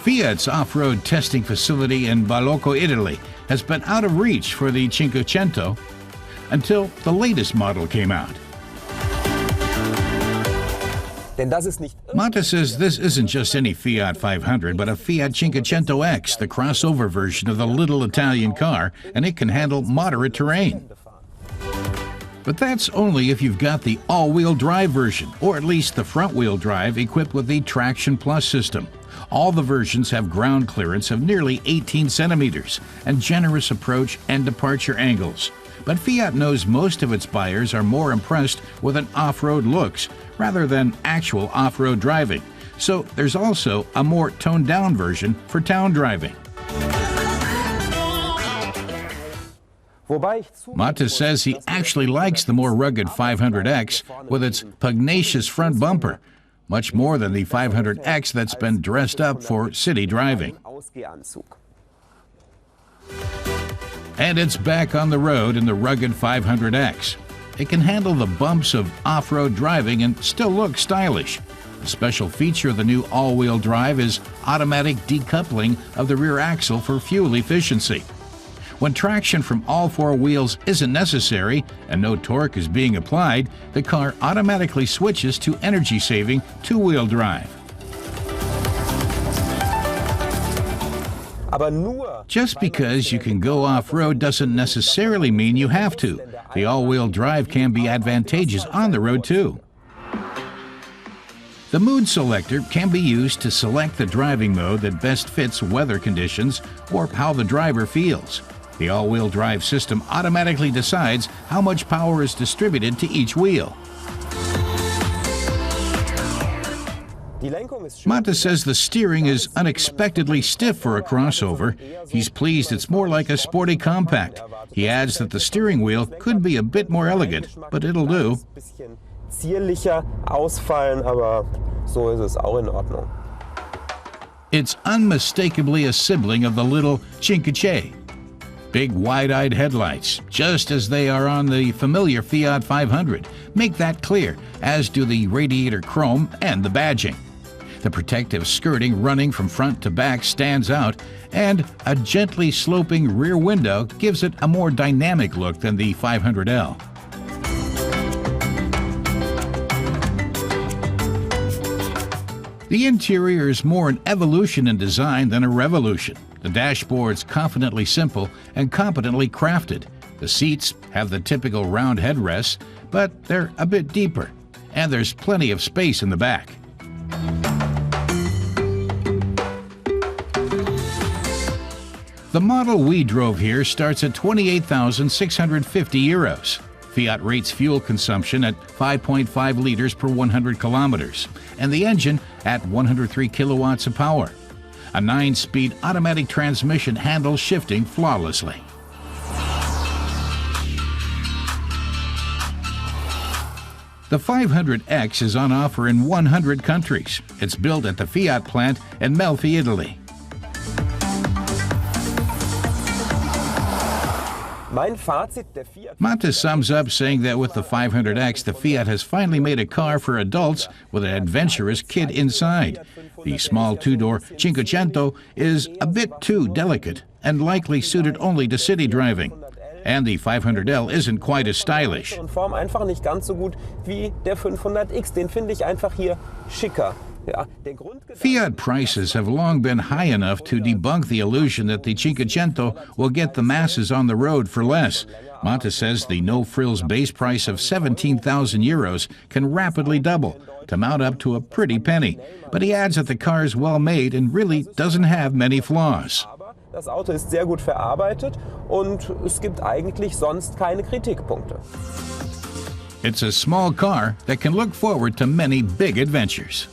Fiat's off-road testing facility in Balocco, Italy, has been out of reach for the 500 until the latest model came out. Matta says this isn't just any Fiat 500, but a Fiat 500X, the crossover version of the little Italian car, and it can handle moderate terrain. But that's only if you've got the all-wheel drive version, or at least the front-wheel drive equipped with the Traction Plus system. All the versions have ground clearance of nearly 18 centimeters and generous approach and departure angles. But Fiat knows most of its buyers are more impressed with an off-road looks rather than actual off-road driving. So there's also a more toned-down version for town driving. Matta says he actually likes the more rugged 500X with its pugnacious front bumper, much more than the 500X that's been dressed up for city driving. And it's back on the road in the rugged 500X. It can handle the bumps of off-road driving and still look stylish. A special feature of the new all-wheel drive is automatic decoupling of the rear axle for fuel efficiency. When traction from all four wheels isn't necessary and no torque is being applied, the car automatically switches to energy-saving two-wheel drive. Just because you can go off-road doesn't necessarily mean you have to. The all-wheel drive can be advantageous on the road too. The mood selector can be used to select the driving mode that best fits weather conditions or how the driver feels. The all-wheel drive system automatically decides how much power is distributed to each wheel. Matta says the steering is unexpectedly stiff for a crossover. He's pleased it's more like a sporty compact. He adds that the steering wheel could be a bit more elegant, but it'll do. It's unmistakably a sibling of the little 500. Big wide-eyed headlights, just as they are on the familiar Fiat 500, make that clear, as do the radiator chrome and the badging. The protective skirting running from front to back stands out, and a gently sloping rear window gives it a more dynamic look than the 500L. The interior is more an evolution in design than a revolution. The dashboard's confidently simple and competently crafted. The seats have the typical round headrests, but they're a bit deeper, and there's plenty of space in the back. The model we drove here starts at 28,650 euros. Fiat rates fuel consumption at 5.5 liters per 100 kilometers, and the engine at 103 kilowatts of power. A 9-speed automatic transmission handles shifting flawlessly. The 500X is on offer in 100 countries. It's built at the Fiat plant in Melfi, Italy. Matta sums up saying that with the 500X, the Fiat has finally made a car for adults with an adventurous kid inside. The small two-door 500 is a bit too delicate and likely suited only to city driving. And the 500L isn't quite as stylish. Fiat prices have long been high enough to debunk the illusion that the 500 will get the masses on the road for less. Matta says the no-frills base price of 17,000 euros can rapidly double to mount up to a pretty penny. But he adds that the car is well made and really doesn't have many flaws. Das Auto ist sehr gut verarbeitet und es gibt eigentlich sonst keine Kritikpunkte. It's a small car that can look forward to many big adventures.